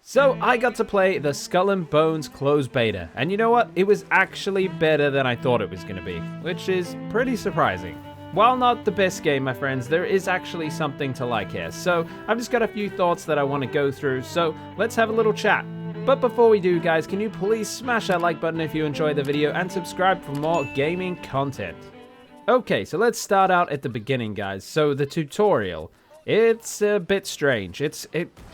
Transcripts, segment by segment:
So I got to play the Skull and Bones closed beta, and you know what? It was actually better than I thought it was going to be, which is pretty surprising. While not the best game, my friends, there is actually something to like here. So I've just got a few thoughts that I want to go through, so let's have a little chat. But before we do, guys, can you please smash that like button if you enjoyed the video and subscribe for more gaming content. Okay, so let's start out at the beginning, guys. So the tutorial. It's a bit strange.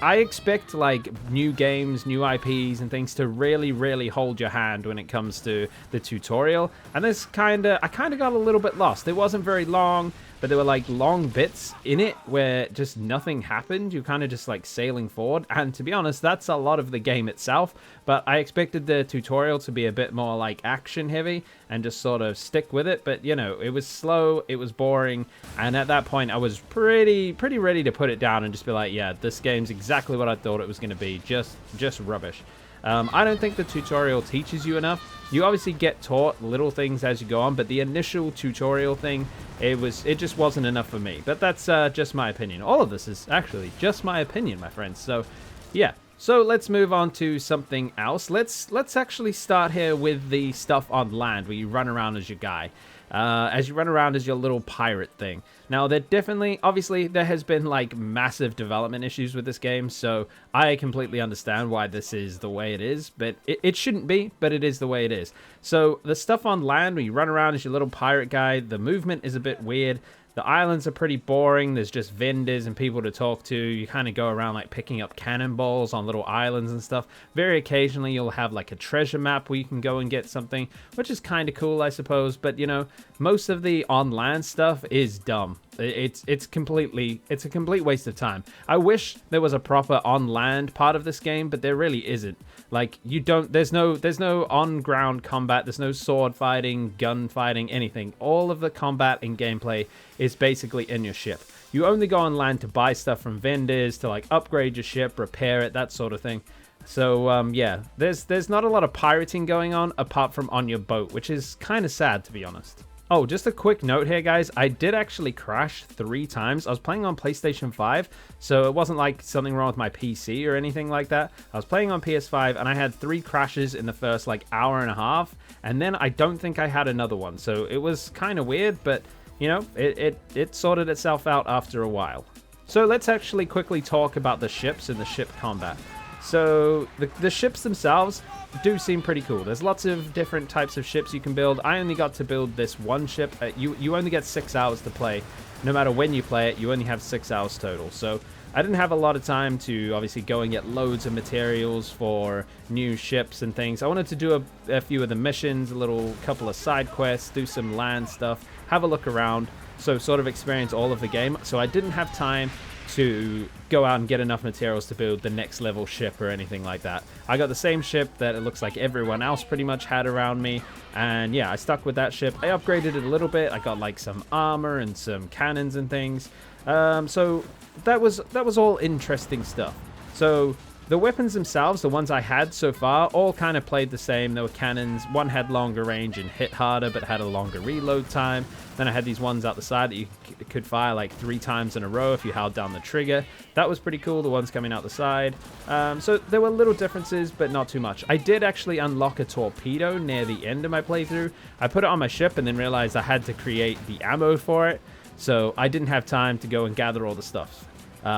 I expect like new games, new IPs and things to really hold your hand when it comes to the tutorial. And I kind of got a little bit lost. It wasn't very long, but there were like long bits in it where just nothing happened. You kind of just like sailing forward. And to be honest, that's a lot of the game itself. But I expected the tutorial to be a bit more like action heavy and just sort of stick with it. But you know, it was slow, it was boring. And at that point I was pretty ready to put it down and just be like, yeah, this game's exactly what I thought it was going to be. Just rubbish. I don't think the tutorial teaches you enough. You obviously get taught little things as you go on, but the initial tutorial thing, it just wasn't enough for me. But that's just my opinion. All of this is actually just my opinion, my friends. So, yeah. So let's move on to something else. Let's actually start here with the stuff on land where you run around as your guy. As you run around as your little pirate thing. Now, obviously, there has been like massive development issues with this game, so I completely understand why this is the way it is, but it shouldn't be, but it is the way it is. So the stuff on land where you run around as your little pirate guy, the movement is a bit weird. The islands are pretty boring. There's just vendors and people to talk to. You kind of go around like picking up cannonballs on little islands and stuff. Very occasionally you'll have like a treasure map where you can go and get something, which is kind of cool, I suppose. But you know, most of the on land stuff is dumb. It's a complete waste of time. I wish there was a proper on land part of this game, but there really isn't. Like there's no on ground combat. There's no sword fighting, gun fighting, anything. All of the combat and gameplay is basically in your ship. You only go on land to buy stuff from vendors, to like upgrade your ship, repair it, that sort of thing. So yeah, there's not a lot of pirating going on apart from on your boat, which is kind of sad, to be honest. Oh, just a quick note here, guys. I did actually crash 3 times. I was playing on PlayStation 5, so it wasn't like something wrong with my PC or anything like that. I was playing on PS5, and I had 3 crashes in the first like hour and a half, and then I don't think I had another one. So it was kind of weird, but you know, it sorted itself out after a while. So let's actually quickly talk about the ships and the ship combat. So the ships themselves do seem pretty cool. There's lots of different types of ships you can build. I only got to build this one ship. You only get 6 hours to play. No matter when you play it, you only have 6 hours total. So I didn't have a lot of time to obviously go and get loads of materials for new ships and things. I wanted to do a few of the missions, a couple of side quests, do some land stuff, have a look around, so sort of experience all of the game. So I didn't have time to go out and get enough materials to build the next level ship or anything like that. I got the same ship that it looks like everyone else pretty much had around me, and yeah, I stuck with that ship. I upgraded it a little bit. I got like some armor and some cannons and things. So that was all interesting stuff. So the weapons themselves, the ones I had so far, all kind of played the same. There were cannons. One had longer range and hit harder, but had a longer reload time. Then I had these ones out the side that you could fire like 3 times in a row if you held down the trigger. That was pretty cool, the ones coming out the side. So there were little differences, but not too much. I did actually unlock a torpedo near the end of my playthrough. I put it on my ship and then realized I had to create the ammo for it. So I didn't have time to go and gather all the stuff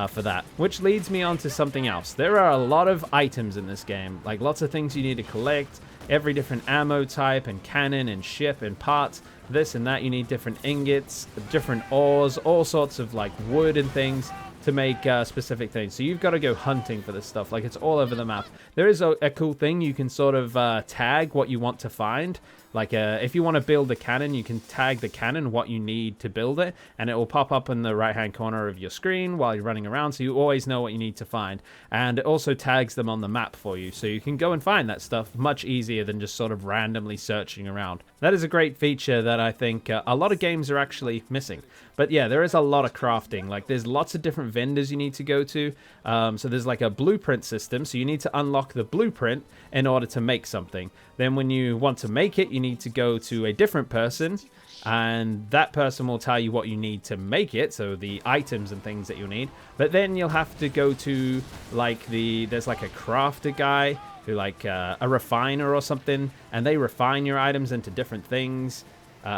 for that. Which leads me on to something else. There are a lot of items in this game, like lots of things you need to collect, every different ammo type and cannon and ship and parts, this and that. You need different ingots, different ores, all sorts of like wood and things to make specific things. So you've got to go hunting for this stuff. Like, it's all over the map. There is a cool thing. You can sort of tag what you want to find. Like, if you want to build a cannon, you can tag the cannon what you need to build it, and it will pop up in the right-hand corner of your screen while you're running around, so you always know what you need to find. And it also tags them on the map for you, so you can go and find that stuff much easier than just sort of randomly searching around. That is a great feature that I think a lot of games are actually missing. But yeah, there is a lot of crafting. Like, there's lots of different vendors you need to go to. So there's like a blueprint system, so you need to unlock the blueprint in order to make something. Then when you want to make it, you need to go to a different person, and that person will tell you what you need to make it, so the items and things that you'll need. But then you'll have to go to like there's like a crafter guy who like a refiner or something, and they refine your items into different things.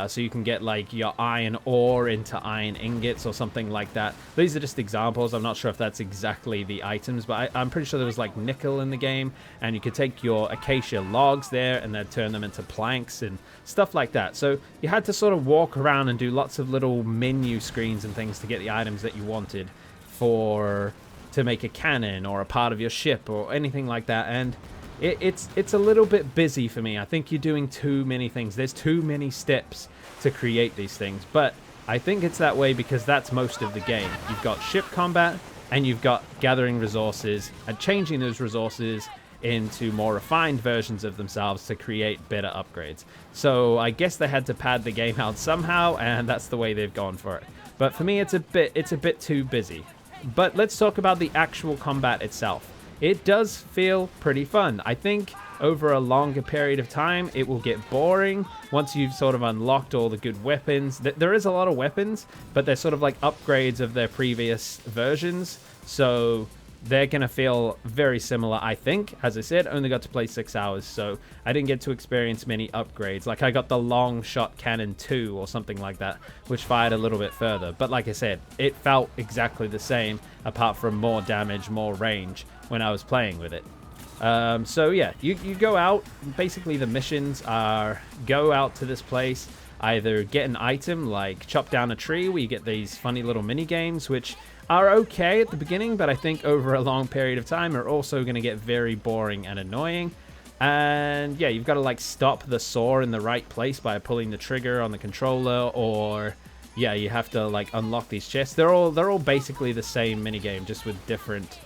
So you can get like your iron ore into iron ingots or something like that. These are just examples. I'm not sure if that's exactly the items, but I'm pretty sure there was like nickel in the game, and you could take your acacia logs there and then turn them into planks and stuff like that. So you had to sort of walk around and do lots of little menu screens and things to get the items that you wanted to make a cannon or a part of your ship or anything like that. And it's a little bit busy for me. I think you're doing too many things. There's too many steps to create these things. But I think it's that way because that's most of the game. You've got ship combat, and you've got gathering resources and changing those resources into more refined versions of themselves to create better upgrades. So I guess they had to pad the game out somehow, and that's the way they've gone for it. But for me, it's a bit too busy. But let's talk about the actual combat itself. It does feel pretty fun. I think over a longer period of time, it will get boring once you've sort of unlocked all the good weapons. There is a lot of weapons, but they're sort of like upgrades of their previous versions. So they're going to feel very similar, I think. As I said, only got to play 6 hours, so I didn't get to experience many upgrades. Like I got the long shot cannon 2 or something like that, which fired a little bit further. But like I said, it felt exactly the same, apart from more damage, more range when I was playing with it. So yeah, you go out. Basically the missions are go out to this place, either get an item like chop down a tree where you get these funny little mini games, which are okay at the beginning, but I think over a long period of time are also going to get very boring and annoying. And yeah, you've got to like stop the saw in the right place by pulling the trigger on the controller, or yeah, you have to like unlock these chests. They're all basically the same mini game, just with different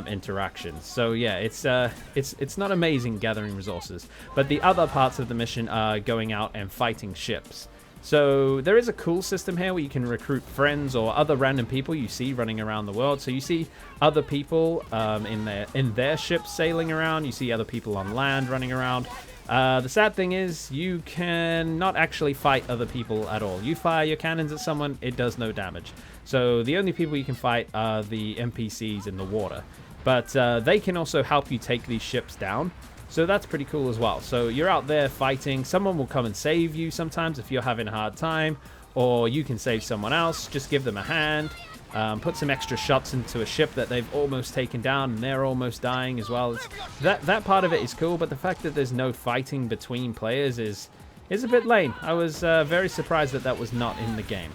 interactions. So yeah, it's not amazing gathering resources, but the other parts of the mission are going out and fighting ships. So there is a cool system here where you can recruit friends or other random people you see running around the world. So you see other people in their ships sailing around. You see other people on land running around. The sad thing is you can not actually fight other people at all. You fire your cannons at someone, it does no damage. So the only people you can fight are the NPCs in the water. But they can also help you take these ships down. So that's pretty cool as well. So you're out there fighting. Someone will come and save you sometimes if you're having a hard time. Or you can save someone else. Just give them a hand. Put some extra shots into a ship that they've almost taken down and they're almost dying as well. That part of it is cool, but the fact that there's no fighting between players is a bit lame. I was very surprised that that was not in the game.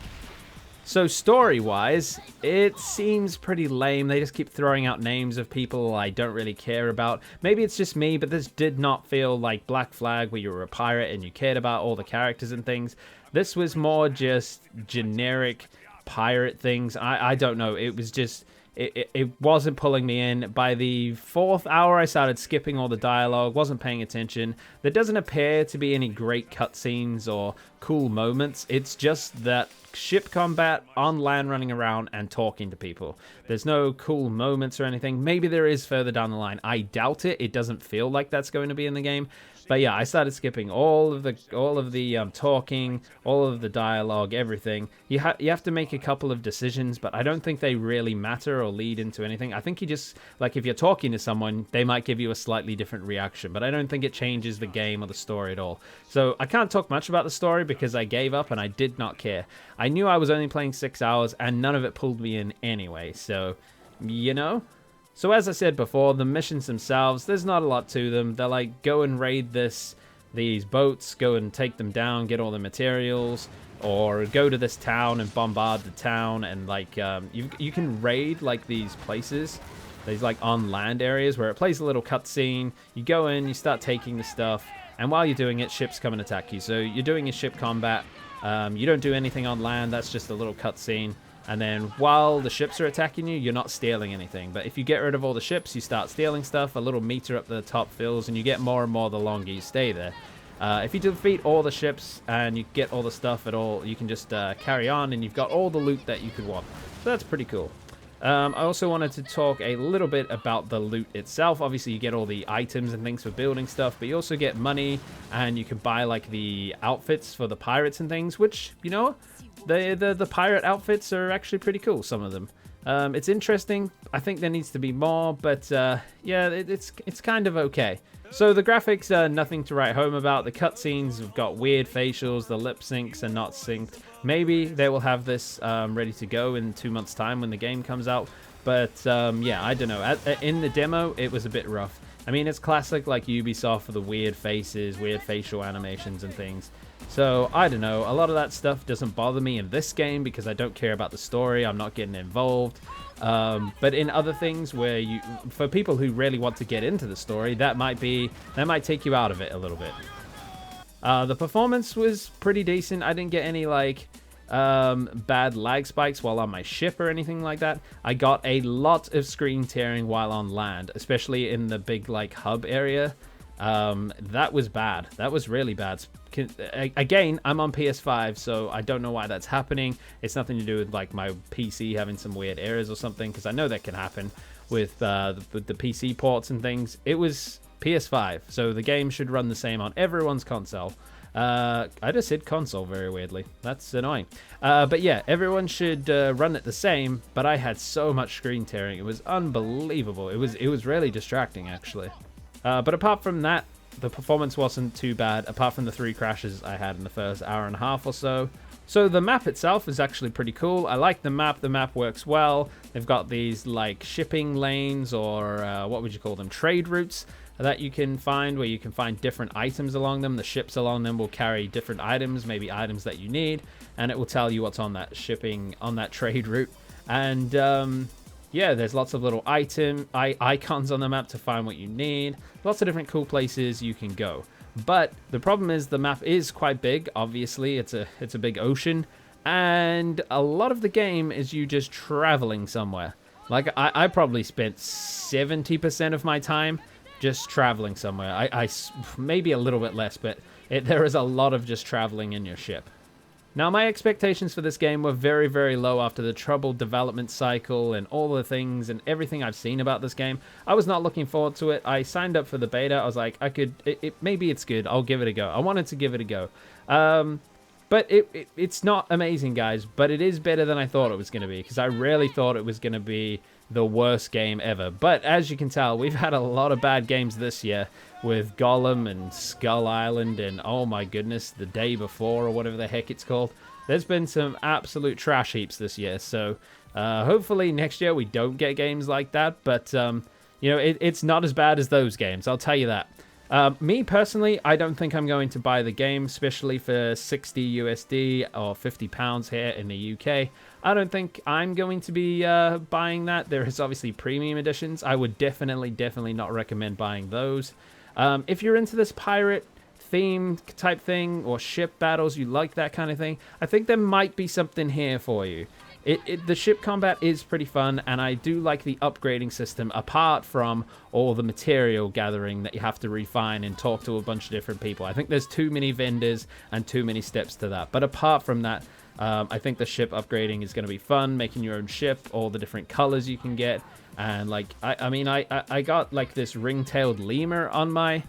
So story-wise, it seems pretty lame. They just keep throwing out names of people I don't really care about. Maybe it's just me, but this did not feel like Black Flag where you were a pirate and you cared about all the characters and things. This was more just generic pirate things. I don't know. It was just... It wasn't pulling me in. By the 4th hour, I started skipping all the dialogue, wasn't paying attention. There doesn't appear to be any great cutscenes or cool moments. It's just that ship combat, on land running around, and talking to people. There's no cool moments or anything. Maybe there is further down the line. I doubt it. It doesn't feel like that's going to be in the game. But yeah, I started skipping all of the talking, all of the dialogue, everything. You have to make a couple of decisions, but I don't think they really matter or lead into anything. I think you just, like, if you're talking to someone, they might give you a slightly different reaction, but I don't think it changes the game or the story at all. So I can't talk much about the story because I gave up and I did not care. I knew I was only playing 6 hours and none of it pulled me in anyway, so, you know? So as I said before, the missions themselves, there's not a lot to them. They're like, go and raid these boats, go and take them down, get all the materials, or go to this town and bombard the town, and like, you can raid like these places, these like on land areas where it plays a little cutscene. You go in, you start taking the stuff, and while you're doing it, ships come and attack you. So you're doing your ship combat. You don't do anything on land, that's just a little cutscene. And then while the ships are attacking you, you're not stealing anything. But if you get rid of all the ships, you start stealing stuff. A little meter up the top fills, and you get more and more the longer you stay there. If you defeat all the ships and you get all the stuff at all, you can just carry on, and you've got all the loot that you could want. So that's pretty cool. I also wanted to talk a little bit about the loot itself. Obviously, you get all the items and things for building stuff, but you also get money, and you can buy like the outfits for the pirates and things, which, you know, the pirate outfits are actually pretty cool, some of them. It's interesting. I think there needs to be more, but yeah, it's kind of okay. So the graphics are nothing to write home about. The cutscenes have got weird facials. The lip syncs are not synced. Maybe they will have this ready to go in 2 months' time when the game comes out. But yeah, I don't know. In the demo, it was a bit rough. I mean, it's classic like Ubisoft for the weird faces, weird facial animations and things. So, I don't know, a lot of that stuff doesn't bother me in this game because I don't care about the story, I'm not getting involved. But in other things where for people who really want to get into the story, that might take you out of it a little bit. The performance was pretty decent. I didn't get any like bad lag spikes while on my ship or anything like that. I got a lot of screen tearing while on land, especially in the big like hub area. That was bad. That was really bad. Again, I'm on PS5, so I don't know why that's happening. It's nothing to do with like my PC having some weird errors or something, because I know that can happen with the PC ports and things. It was PS5, so the game should run the same on everyone's console. I just said console very weirdly. That's annoying. But yeah, everyone should run it the same, but I had so much screen tearing. It was unbelievable. It was really distracting, actually. But apart from that, the performance wasn't too bad, apart from the 3 crashes I had in the first hour and a half or so. So the map itself is actually pretty cool. I like the map. The map works well. They've got these like shipping lanes, or what would you call them? Trade routes that you can find, where you can find different items along them. The ships along them will carry different items, maybe items that you need, and it will tell you what's on that shipping, on that trade route. And yeah, there's lots of little icons on the map to find what you need. Lots of different cool places you can go. But the problem is the map is quite big. Obviously, it's a big ocean, and a lot of the game is you just traveling somewhere. Like I probably spent 70% of my time just traveling somewhere. I maybe a little bit less, but there is a lot of just traveling in your ship. Now, my expectations for this game were very, very low after the troubled development cycle and all the things and everything I've seen about this game. I was not looking forward to it. I signed up for the beta. I was like, maybe it's good. I'll give it a go. I wanted to give it a go. But it's not amazing, guys, but it is better than I thought it was going to be, because I really thought it was going to be the worst game ever. But as you can tell, we've had a lot of bad games this year with Gollum and Skull Island and, oh my goodness, The Day Before or whatever the heck it's called. There's been some absolute trash heaps this year, so hopefully next year we don't get games like that. But, you know, it's not as bad as those games, I'll tell you that. Me personally, I don't think I'm going to buy the game, especially for 60 USD or 50 pounds here in the UK. I don't think I'm going to be buying that. There is obviously premium editions. I would definitely not recommend buying those. If you're into this pirate theme type thing or ship battles, you like that kind of thing, I think there might be something here for you. The ship combat is pretty fun, and I do like the upgrading system, apart from all the material gathering that you have to refine and talk to a bunch of different people. I think there's too many vendors and too many steps to that. But apart from that, I think the ship upgrading is going to be fun, making your own ship, all the different colors you can get. And like, I mean, I got like this ring-tailed lemur on my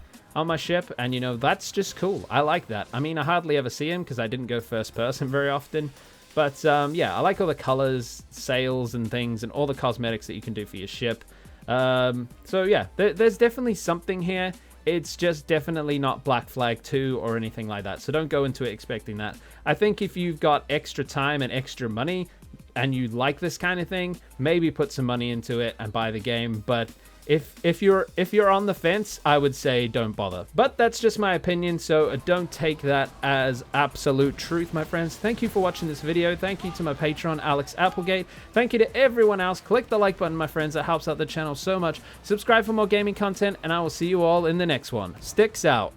ship, and you know, that's just cool. I like that. I mean, I hardly ever see him because I didn't go first person very often. But yeah, I like all the colors, sails and things, and all the cosmetics that you can do for your ship. So yeah, there's definitely something here. It's just definitely not Black Flag 2 or anything like that. So don't go into it expecting that. I think if you've got extra time and extra money and you like this kind of thing, maybe put some money into it and buy the game. But if you're on the fence, I would say don't bother. But that's just my opinion, so don't take that as absolute truth, my friends. Thank you for watching this video. Thank you to my patron, Alex Applegate. Thank you to everyone else. Click the like button, my friends. That helps out the channel so much. Subscribe for more gaming content, and I will see you all in the next one. Sticks out.